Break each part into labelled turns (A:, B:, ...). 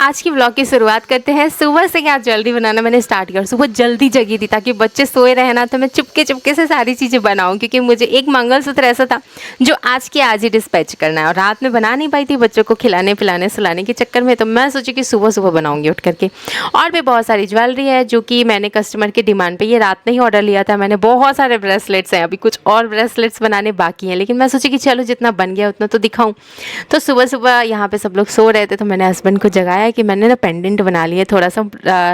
A: आज की व्लॉग की शुरुआत करते हैं सुबह से। क्या जल्दी बनाना मैंने स्टार्ट किया, सुबह जल्दी जगी थी ताकि बच्चे सोए रहे ना, तो मैं चुपके चुपके से सारी चीज़ें बनाऊं, क्योंकि मुझे एक मंगलसूत्र ऐसा था जो आज के आज ही डिस्पैच करना है और रात में बना नहीं पाई थी बच्चों को खिलाने पिलाने सुलाने के चक्कर में। तो मैं सोची कि सुबह सुबह बनाऊंगी उठ करके। और भी बहुत सारी ज्वेलरी है जो कि मैंने कस्टमर के डिमांड पर ये रात में ही ऑर्डर लिया था। मैंने बहुत सारे ब्रेसलेट्स हैं, अभी कुछ और ब्रेसलेट्स बनाने बाकी हैं, लेकिन मैं सोची कि चलो जितना बन गया उतना तो दिखाऊँ। तो सुबह सुबह यहाँ पे सब लोग सो रहे थे तो मैंने हस्बैंड को जगाया कि मैंने ना पेंडेंट बना लिया, थोड़ा सा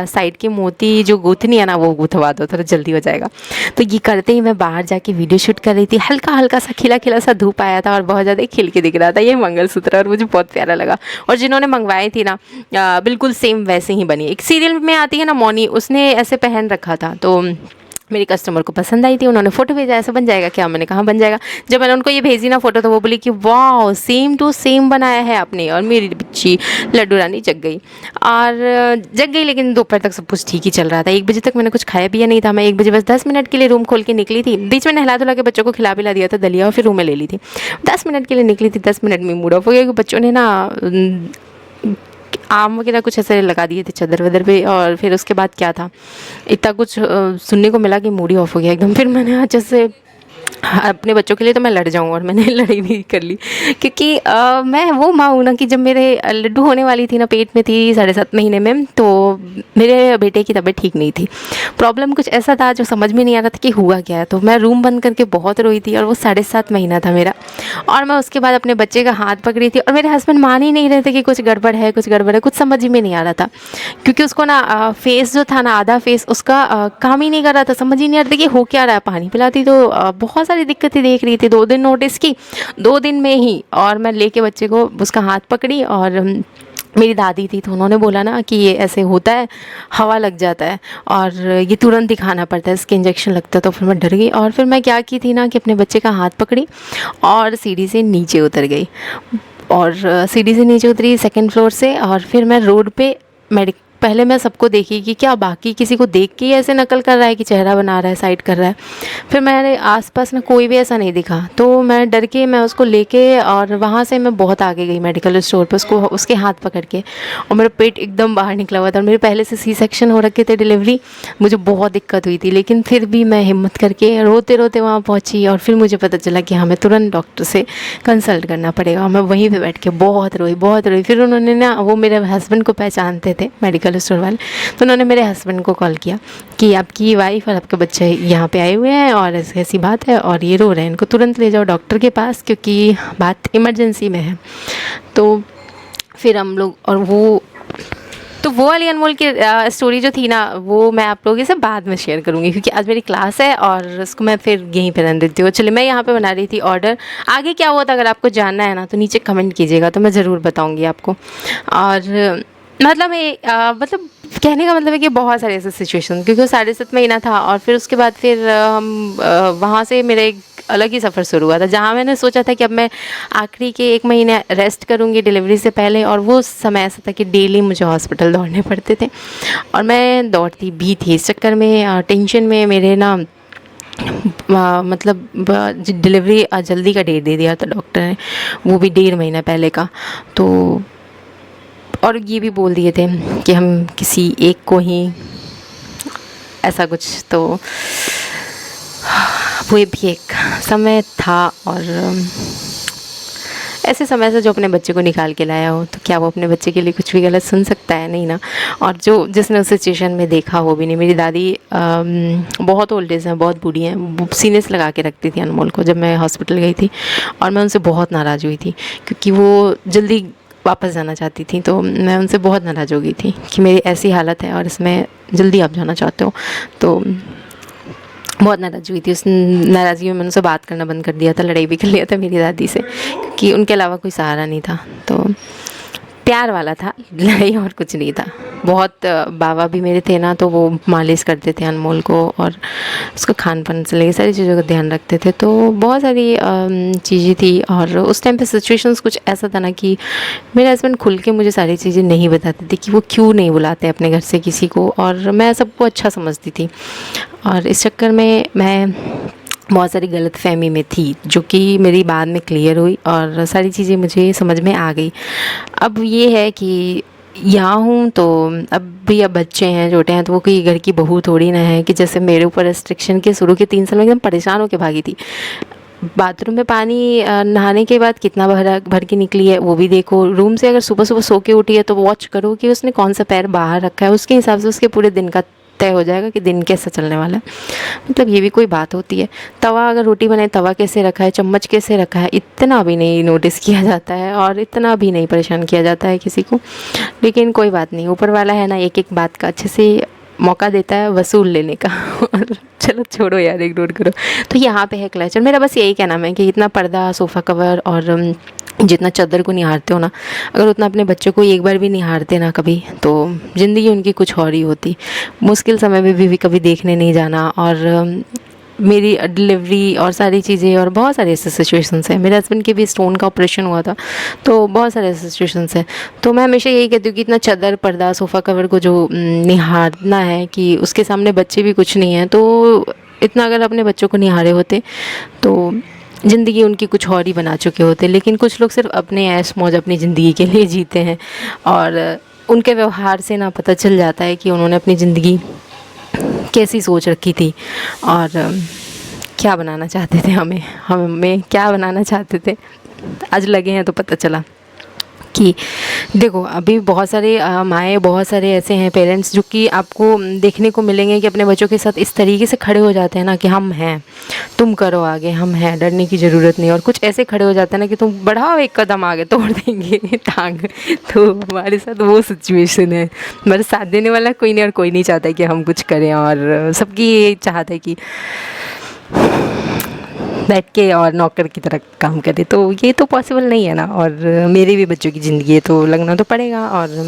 A: साइड की मोती जो गूंथनी है ना वो गुथवा दो, थोड़ा जल्दी हो जाएगा। तो ये करते ही मैं बाहर जाके वीडियो शूट कर रही थी। हल्का हल्का सा खिला खिला सा धूप आया था और बहुत ज़्यादा खिल के दिख रहा था ये मंगलसूत्र, और मुझे बहुत प्यारा लगा। और जिन्होंने मंगवाई थी ना बिल्कुल सेम वैसे ही बनी। एक सीरियल में आती है ना मौनी, उसने ऐसे पहन रखा था, तो मेरी कस्टमर को पसंद आई थी, उन्होंने फ़ोटो भेजा ऐसा बन जाएगा क्या। मैंने कहा बन जाएगा। जब मैंने उनको ये भेजी ना फ़ोटो तो वो बोली कि वाह सेम टू सेम बनाया है आपने। और मेरी बच्ची लड्डू रानी जग गई और जग गई, लेकिन दोपहर तक सब कुछ ठीक ही चल रहा था। 1 बजे तक मैंने कुछ खाया पिया नहीं था। मैं 1 बजे बस 10 मिनट के लिए रूम खोल के निकली थी, बीच में नहला धुला के बच्चों को खिला पिला दिया था दलिया, और फिर रूम में ले ली थी। 10 मिनट के लिए निकली थी, 10 मिनट में मूड ऑफ हो गया कि बच्चों ने ना आम वगैरह कुछ ऐसे लगा दिए थे चादर वदर पे। और फिर उसके बाद क्या था, इतना कुछ सुनने को मिला कि मूड ही ऑफ हो गया एकदम। फिर मैंने अच्छे से अपने बच्चों के लिए तो मैं लड़ जाऊँ, और मैंने लड़ाई भी कर ली, क्योंकि मैं वो माँ हूँ ना कि जब मेरे लड्डू होने वाली थी ना, पेट में थी 7.5 महीने में, तो मेरे बेटे की तबीयत ठीक नहीं थी। प्रॉब्लम कुछ ऐसा था जो समझ में नहीं आ रहा था कि हुआ क्या है। तो मैं रूम बंद करके बहुत रोई थी, और वो 7.5 महीना था मेरा। और मैं उसके बाद अपने बच्चे का हाथ पकड़ी थी, और मेरे हस्बैंड मान ही नहीं रहे थे कि कुछ गड़बड़ है कुछ गड़बड़ है। कुछ समझ में नहीं आ रहा था, क्योंकि उसको ना फेस जो था ना, आधा फेस उसका काम ही नहीं कर रहा था, समझ ही नहीं आ रहा था कि हो क्या रहा है। पानी पिलाती तो बहुत सारी दिक्कतें देख रही थी। 2 दिन नोटिस की, 2 दिन में ही। और मैं लेके बच्चे को उसका हाथ पकड़ी, और मेरी दादी थी तो उन्होंने बोला ना कि ये ऐसे होता है, हवा लग जाता है और ये तुरंत दिखाना पड़ता है, इसके इंजेक्शन लगता है। तो फिर मैं डर गई, और फिर मैं क्या की थी ना कि अपने बच्चे का हाथ पकड़ी और सीढ़ी से नीचे उतर गई। और सीढ़ी से नीचे उतरी 2nd फ्लोर से, और फिर मैं रोड पे पहले मैं सबको देखी कि क्या बाकी किसी को देख के ऐसे नकल कर रहा है कि चेहरा बना रहा है, साइड कर रहा है। फिर मेरे आसपास में कोई भी ऐसा नहीं दिखा, तो मैं डर के मैं उसको लेके, और वहाँ से मैं बहुत आगे गई मेडिकल स्टोर पर उसको उसके हाथ पकड़ के। और मेरा पेट एकदम बाहर निकला हुआ था, और मेरे पहले से C-सेक्शन हो रखे थे, डिलीवरी, मुझे बहुत दिक्कत हुई थी। लेकिन फिर भी मैं हिम्मत करके रोते रोते वहाँ पहुँची, और फिर मुझे पता चला कि हमें तुरंत डॉक्टर से कंसल्ट करना पड़ेगा। और मैं वहीं पर बैठ के बहुत रोई। फिर उन्होंने ना, वो मेरे हस्बैंड को पहचानते थे मेडिकल स्टोर वाले, तो उन्होंने मेरे हस्बैंड को कॉल किया कि आपकी वाइफ और आपके बच्चे यहाँ पे आए हुए हैं और ऐसी बात है और ये रो रहे हैं, इनको तुरंत ले जाओ डॉक्टर के पास क्योंकि बात इमरजेंसी में है। तो फिर हम लोग, और वो वाली अनमोल की स्टोरी जो थी ना, वो मैं आप लोगों से बाद में शेयर करूँगी, क्योंकि आज मेरी क्लास है और उसको मैं फिर यहीं पे रन देती हूँ। चलिए, मैं यहाँ पे बना रही थी ऑर्डर। आगे क्या हुआ था अगर आपको जानना है ना तो नीचे कमेंट कीजिएगा, तो मैं ज़रूर बताऊँगी आपको। और मतलब मतलब कहने का मतलब है कि बहुत सारे ऐसे सिचुएशन, क्योंकि वो 7.5 महीना था। और फिर उसके बाद फिर हम वहाँ से मेरा एक अलग ही सफ़र शुरू हुआ था, जहाँ मैंने सोचा था कि अब मैं आखिरी के 1 महीने रेस्ट करूँगी डिलीवरी से पहले। और वो समय ऐसा था कि डेली मुझे हॉस्पिटल दौड़ने पड़ते थे, और मैं दौड़ती भी थी इस चक्कर में, टेंशन में। मेरे ना मतलब डिलीवरी जल्दी का डेट दे दिया था डॉक्टर ने, वो भी 1.5 महीना पहले का। तो और ये भी बोल दिए थे कि हम किसी एक को ही ऐसा कुछ। तो वो भी एक समय था, और ऐसे समय से जो अपने बच्चे को निकाल के लाया हो, तो क्या वो अपने बच्चे के लिए कुछ भी गलत सुन सकता है? नहीं ना। और जिसने उस सिचुएशन में देखा वो भी नहीं। मेरी दादी बहुत ओल्ड एज हैं, बहुत बूढ़ी हैं, सीने से लगा के रखती थी अनमोल को जब मैं हॉस्पिटल गई थी। और मैं उनसे बहुत नाराज़ हुई थी, क्योंकि वो जल्दी वापस जाना चाहती थी। तो मैं उनसे बहुत नाराज़ हो गई थी कि मेरी ऐसी हालत है और इसमें जल्दी आप जाना चाहते हो। तो बहुत नाराज़ हुई थी। उस नाराज़गी में मैंने उनसे बात करना बंद कर दिया था, लड़ाई भी कर लिया था मेरी दादी से, क्योंकि उनके अलावा कोई सहारा नहीं था। तो प्यार वाला था, लड़ाई और कुछ नहीं था। बहुत बाबा भी मेरे थे ना, तो वो मालिश करते थे अनमोल को, और उसको खान पान से लेकर सारी चीज़ों का ध्यान रखते थे। तो बहुत सारी चीज़ें थी। और उस टाइम पे सिचुएशंस कुछ ऐसा था ना कि मेरे हस्बैंड खुल के मुझे सारी चीज़ें नहीं बताते थे कि वो क्यों नहीं बुलाते अपने घर से किसी को, और मैं सबको अच्छा समझती थी। और इस चक्कर में मैं बहुत सारी गलतफहमी में थी, जो कि मेरी बाद में क्लियर हुई और सारी चीज़ें मुझे समझ में आ गई। अब ये है कि यहाँ हूँ तो अब बच्चे हैं, छोटे हैं, तो वो कोई घर की बहू थोड़ी ना है कि जैसे मेरे ऊपर रिस्ट्रिक्शन के शुरू के 3 साल में एकदम परेशान होके भागी थी। बाथरूम में पानी नहाने के बाद कितना भर के निकली है वो भी देखो। रूम से अगर सुबह-सुबह सो के उठी है तो वॉच करो कि उसने कौन-सा पैर बाहर रखा है, उसके हिसाब से उसके पूरे दिन का तय हो जाएगा कि दिन कैसा चलने वाला है। मतलब ये भी कोई बात होती है। तवा अगर रोटी बनाए, तवा कैसे रखा है, चम्मच कैसे रखा है, इतना भी नहीं नोटिस किया जाता है और इतना भी नहीं परेशान किया जाता है किसी को। लेकिन कोई बात नहीं, ऊपर वाला है ना एक-एक बात का अच्छे से मौका देता है वसूल लेने का। और चलो छोड़ो यार, इग्नोर करो। तो यहाँ पे है क्लचर। मेरा बस यही कहना है कि इतना पर्दा, सोफ़ा कवर और जितना चादर को निहारते हो ना, अगर उतना अपने बच्चों को एक बार भी निहारते ना कभी, तो ज़िंदगी उनकी कुछ और ही होती। मुश्किल समय में भी कभी देखने नहीं जाना। और मेरी डिलीवरी और सारी चीज़ें और बहुत सारे ऐसे सिचुएशंस हैं। मेरे हस्बैंड के भी स्टोन का ऑपरेशन हुआ था, तो बहुत सारे ऐसे सिचुएशंस हैं। तो मैं हमेशा यही कहती हूँ कि इतना चादर, पर्दा, सोफ़ा कवर को जो निहारना है कि उसके सामने बच्चे भी कुछ नहीं हैं, तो इतना अगर अपने बच्चों को निहारे होते तो ज़िंदगी उनकी कुछ और ही बना चुके होते। लेकिन कुछ लोग सिर्फ अपने ऐश मौज अपनी ज़िंदगी के लिए जीते हैं और उनके व्यवहार से ना पता चल जाता है कि उन्होंने अपनी ज़िंदगी कैसी सोच रखी थी और क्या बनाना चाहते थे हमें क्या बनाना चाहते थे। आज लगे हैं तो पता चला कि देखो अभी बहुत सारे माएँ, बहुत सारे ऐसे हैं पेरेंट्स जो कि आपको देखने को मिलेंगे कि अपने बच्चों के साथ इस तरीके से खड़े हो जाते हैं ना कि हम हैं, तुम करो आगे, हम हैं, डरने की ज़रूरत नहीं। और कुछ ऐसे खड़े हो जाते हैं ना कि तुम बढ़ाओ एक कदम आगे, तोड़ देंगे टांग। तो हमारे साथ वो सिचुएशन है। हमारे साथ देने वाला कोई नहीं और कोई नहीं चाहता कि हम कुछ करें। और सबकी ये चाहत है कि बैठ के और नौकर की तरह काम करे, तो ये तो पॉसिबल नहीं है ना। और मेरे भी बच्चों की ज़िंदगी है तो लगना तो पड़ेगा। और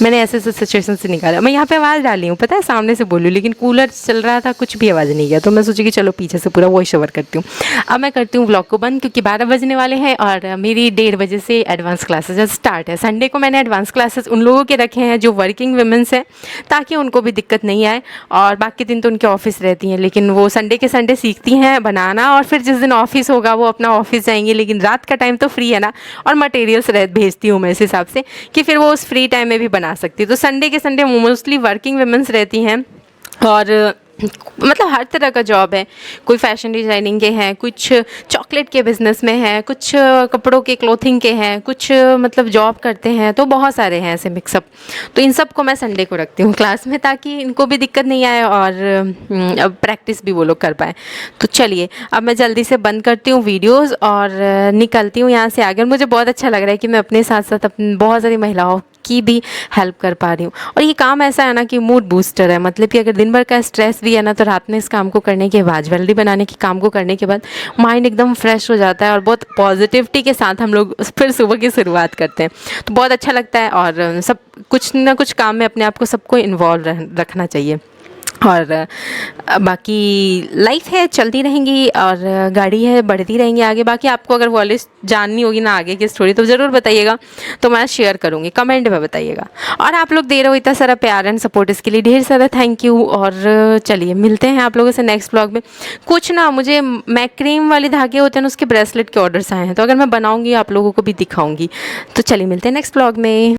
A: मैंने ऐसे ऐसे सिचुएशन से निकाला। मैं यहाँ पे आवाज़ डाली हूँ, पता है, सामने से बोलूँ, लेकिन कूलर चल रहा था, कुछ भी आवाज़ नहीं गया। तो मैं सोची कि चलो पीछे से पूरा वॉइस ओवर करती हूँ। अब मैं करती हूँ व्लॉग को बंद, क्योंकि 12 बजने वाले हैं और मेरी 1:30 बजे से एडवांस क्लासेज स्टार्ट है। संडे को मैंने एडवांस क्लासेस उन लोगों के रखे हैं जो वर्किंग वुमेंस हैं, ताकि उनको भी दिक्कत नहीं आए। और बाकी दिन तो उनके ऑफिस रहती हैं, लेकिन वो संडे के संडे सीखती हैं बनाना, और फिर जिस दिन ऑफिस होगा वो अपना ऑफिस जाएंगी। लेकिन रात का टाइम तो फ्री है ना, और मटेरियल्स भेजती हूँ मैं इस हिसाब से कि फिर वो उस फ्री टाइम में भी बना सकती है। तो संडे के संडे मोस्टली वर्किंग वुमेन्स रहती हैं। और मतलब हर तरह का जॉब है। कोई फैशन डिज़ाइनिंग के हैं, कुछ चॉकलेट के बिज़नेस में हैं, कुछ कपड़ों के क्लोथिंग के हैं, कुछ मतलब जॉब करते हैं। तो बहुत सारे हैं ऐसे मिक्सअप। तो इन सब को मैं संडे को रखती हूँ क्लास में, ताकि इनको भी दिक्कत नहीं आए और अब प्रैक्टिस भी वो लोग कर पाएँ। तो चलिए अब मैं जल्दी से बंद करती हूँ वीडियोज़ और निकलती हूँ यहाँ से आगे। मुझे बहुत अच्छा लग रहा है कि मैं अपने साथ साथ अपनी बहुत सारी महिलाओं की भी हेल्प कर पा रही हूँ। और ये काम ऐसा है ना कि मूड बूस्टर है। मतलब कि अगर दिन भर का स्ट्रेस भी है ना, तो रात में इस काम को करने के बाद, ज्वेलरी बनाने के काम को करने के बाद माइंड एकदम फ्रेश हो जाता है और बहुत पॉजिटिविटी के साथ हम लोग फिर सुबह की शुरुआत करते हैं। तो बहुत अच्छा लगता है। और सब कुछ ना कुछ काम में अपने आप को सबको इन्वॉल्व रखना चाहिए। और बाकी लाइफ है, चलती रहेंगी और गाड़ी है, बढ़ती रहेंगी आगे। बाकी आपको अगर वॉलेट जाननी होगी ना आगे की स्टोरी, तो ज़रूर बताइएगा, तो मैं शेयर करूँगी, कमेंट में बताइएगा। और आप लोग दे रहे हो इतना सारा प्यार एंड सपोर्ट, इसके लिए ढेर सारा थैंक यू। और चलिए मिलते हैं आप लोगों से नेक्स्ट ब्लॉग में। कुछ ना मुझे मैक्रीम वाले धागे होते हैं ना, उसके ब्रेसलेट के ऑर्डर्स आए हैं, तो अगर मैं बनाऊँगी आप लोगों को भी दिखाऊँगी। तो चलिए मिलते हैं नेक्स्ट ब्लॉग में।